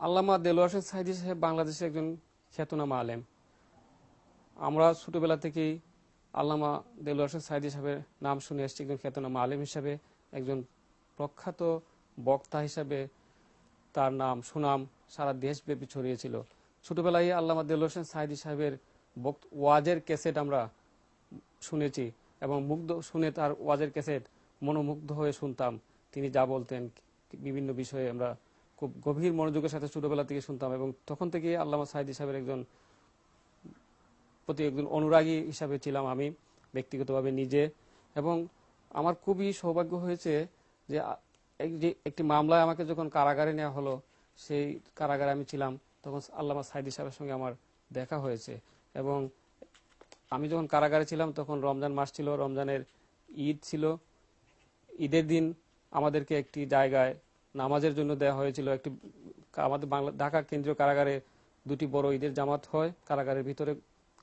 আল্লামা দেলোয়ার হোসেন সাঈদী সাহেব বাংলাদেশের একজন খ্যাতনামা আলেম। আমরা ছোটবেলা থেকেই আল্লামা দেলোয়ার হোসেন সাঈদী সাহেবের নাম শুনে এসেছি। একজন খ্যাতনামা আলেম হিসাবে, একজন প্রখ্যাত বক্তা হিসাবে তার নাম সুনাম সারা দেশব্যাপী ছড়িয়েছিল। ছোটবেলায় আল্লামা দেলোয়ার হোসেন সাঈদী সাহেবের ওয়াজের ক্যাসেট আমরা শুনেছি এবং শুনে তার ওয়াজের ক্যাসেট মনোমুগ্ধ হয়ে শুনতাম। তিনি যা বলতেন বিভিন্ন বিষয়ে আমরা খুব গভীর মনোযোগের সাথে ছোটবেলা থেকে শুনতাম এবং তখন থেকে আল্লামা সাঈদী সাহেবের প্রতি একজন অনুরাগী হিসাবে ছিলাম আমি ব্যক্তিগতভাবে নিজে। এবং আমার খুবই সৌভাগ্য হয়েছে যে একটি মামলায় আমাকে যখন কারাগারে নেওয়া হলো, সেই কারাগারে আমি ছিলাম, তখন আল্লামা সাঈদী সাহেবের সঙ্গে আমার দেখা হয়েছে। এবং আমি যখন কারাগারে ছিলাম তখন রমজান মাস ছিল, রমজানের ঈদ ছিল। ঈদের দিন আমাদেরকে একটি জায়গায় নামাজের জন্য দেওয়া হয়েছিল। আমাদের ঢাকা কেন্দ্রীয় কারাগারে দুটি বড় ঈদের জামাত হয় কারাগারের ভিতরে,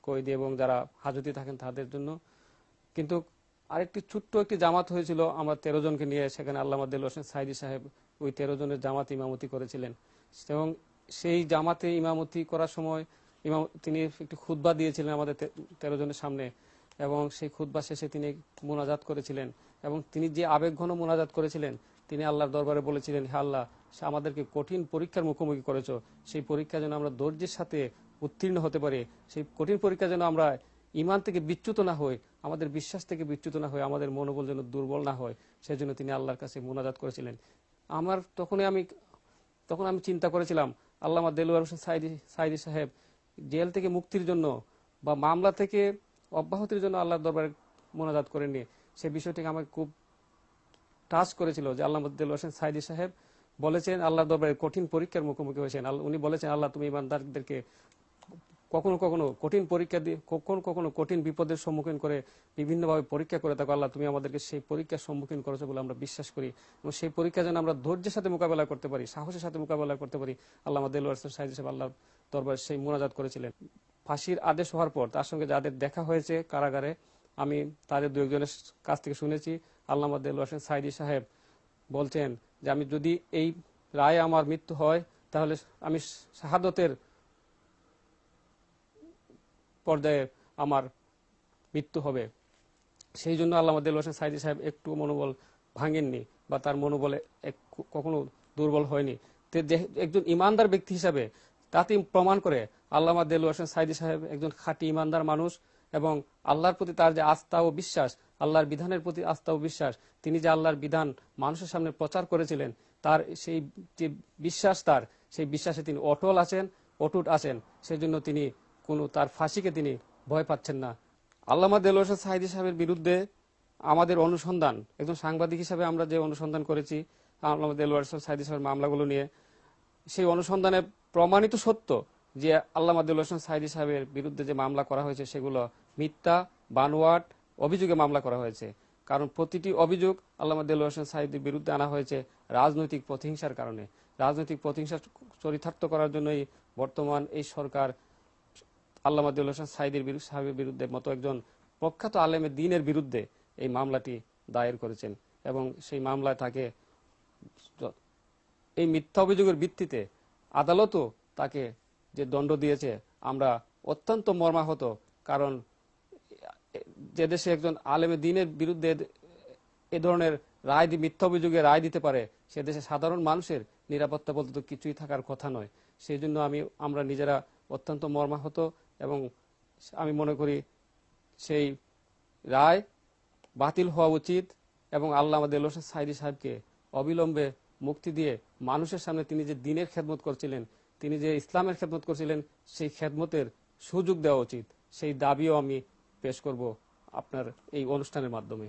কয়েদি এবং যারা হাজতে থাকেন তাদের জন্য। কিন্তু আরেকটি ছোট্ট একটি জামাত হয়েছিল আমরা 13 জনকে নিয়ে, সেখানে আল্লামা দেলোয়ার হোসেন সাঈদী সাহেব ওই 13 জনের জামাত ইমামতি করেছিলেন। এবং সেই জামাতে ইমামতি করার সময় তিনি একটি খুতবা দিয়েছিলেন আমাদের 13 জনের সামনে এবং সেই খুতবা শেষে তিনি মোনাজাত করেছিলেন। এবং তিনি যে আবেগঘন মোনাজাত করেছিলেন, তিনি আল্লাহর দরবারে বলেছিলেন, হে আল্লাহ, আমাদেরকে কঠিন পরীক্ষার মুখোমুখি করেছো, সেই পরীক্ষা যেন আমরা ধৈর্যের সাথে উত্তীর্ণ হতে পারি, সেই কঠিন পরীক্ষা যেন আমরা ইমান থেকে বিচ্যুত না হই, আমাদের বিশ্বাস থেকে বিচ্যুত না হই, আমাদের মনোবল যেন দুর্বল না হয়, সেজন্য তিনি আল্লাহর কাছে মোনাজাত করেছিলেন। তখন আমি চিন্তা করেছিলাম, আল্লামা দেলোয়ার হোসেন সাঈদী সাহেব জেল থেকে মুক্তির জন্য বা মামলা থেকে অব্যাহতির জন্য আল্লাহর দরবারে মোনাজাত করেননি। সেই বিষয়টিকে আমাকে খুব টাচ করেছিল যে আল্লামা দেলোয়ার হোসেন সাঈদী সাহেব বলেছেন আল্লাহর দরবারে কঠিন পরীক্ষার মুখোমুখি হয়েছেন। উনি বলেছেন, আল্লাহ তুমি ইমানদারদেরকে কখনো কখনো কঠিন পরীক্ষা দিয়ে, কখনো কঠিন বিপদের সম্মুখীন করে বিভিন্নভাবে পরীক্ষা করে থাকো, আল্লাহ তুমি আমাদেরকে সেই পরীক্ষার সম্মুখীন করেছো বলে আমরা বিশ্বাস করি এবং সেই পরীক্ষা যেন আমরা ধৈর্যের সাথে মোকাবেলা করতে পারি, সাহসের সাথে মোকাবেলা করতে পারি। আল্লামা দেলোয়ার হোসেন সাঈদী সাহেব আল্লাহর দরবারে সেই মোনাজাত করেছিলেন। ফাঁসির আদেশ হওয়ার পর তার সঙ্গে যাদের দেখা হয়েছে কারাগারে, আমি তাদের দু একজনের কাছ থেকে শুনেছি, আল্লামা দেলোয়ার হোসেন সাঈদী সাহেব বলছেন যে আমি যদি এই রায়ে আমার মৃত্যু হয় তাহলে আমি শাহাদতের পর্যায়ে আমার মৃত্যু হবে। সেই জন্য আল্লামা দেলোয়ার হোসেন সাঈদী সাহেব একটু মনোবল ভাঙেননি বা তার মনোবলে কখনো দুর্বল হয়নি। একজন ইমানদার ব্যক্তি হিসাবে তাতে প্রমাণ করে আল্লামা দেলোয়ার হোসেন সাঈদী সাহেব একজন খাঁটি ইমানদার মানুষ এবং আল্লাহর প্রতি তার যে আস্থা ও বিশ্বাস, আল্লাহর বিধানের প্রতি আস্থা ও বিশ্বাস, তিনি যে আল্লাহর বিধান মানুষের সামনে প্রচার করেছিলেন, তার সেই যে বিশ্বাস, সেই বিশ্বাসে তিনি অটুট আছেন। সেই জন্য তিনি তার ফাঁসিকে তিনি ভয় পাচ্ছেন না। আল্লামা দেলোয়ার হোসেন সাঈদী সাহেবের বিরুদ্ধে আমাদের অনুসন্ধান, একজন সাংবাদিক হিসাবে আমরা যে অনুসন্ধান করেছি আল্লামা দেলোয়ার হোসেন সাঈদী সাহেবের মামলাগুলো নিয়ে, সেই অনুসন্ধানে প্রমাণিত সত্য যে আল্লামা দেলোয়ার হোসেন সাঈদী সাহেবের বিরুদ্ধে যে মামলা করা হয়েছে সেগুলো মিথ্যা, বানোয়াট অভিযোগে মামলা করা হয়েছে। কারণ প্রতিটি অভিযোগ আল্লামা দেলোয়ার হোসেন সাঈদীর বিরুদ্ধে আনা হয়েছে রাজনৈতিক প্রতিহিংসার কারণে। রাজনৈতিক প্রতিহিংসা চরিতার্থ করার জন্যই বর্তমান এই সরকার আল্লামা দেলোয়ার হোসেন সাহেবের বিরুদ্ধে মতো একজন প্রখ্যাত আলেমের দ্বীনের বিরুদ্ধে এই মামলাটি দায়ের করেছেন এবং সেই মামলায় তাকে এই মিথ্যা অভিযোগের ভিত্তিতে আদালতও তাকে যে দণ্ড দিয়েছে, আমরা অত্যন্ত মর্মাহত। কারণ যে দেশে একজন আলেমের দ্বীনের বিরুদ্ধে এ ধরনের মিথ্যা অভিযোগে রায় দিতে পারে, সে দেশে সাধারণ মানুষের নিরাপত্তা বলতে তো কিছুই থাকার কথা নয়। সেই জন্য আমরা নিজেরা অত্যন্ত মর্মাহত এবং আমি মনে করি সেই রায় বাতিল হওয়া উচিত এবং আল্লামা দেলোয়ার হোসেন সাঈদী সাহেবকে অবিলম্বে মুক্তি দিয়ে মানুষের সামনে তিনি যে দ্বীনের খেদমত করছিলেন, তিনি যে ইসলামের খেদমত করছিলেন, সেই খেদমতের সুযোগ দেওয়া উচিত। সেই দাবিও আমি পেশ করব আপনার এই অনুষ্ঠানের মাধ্যমে।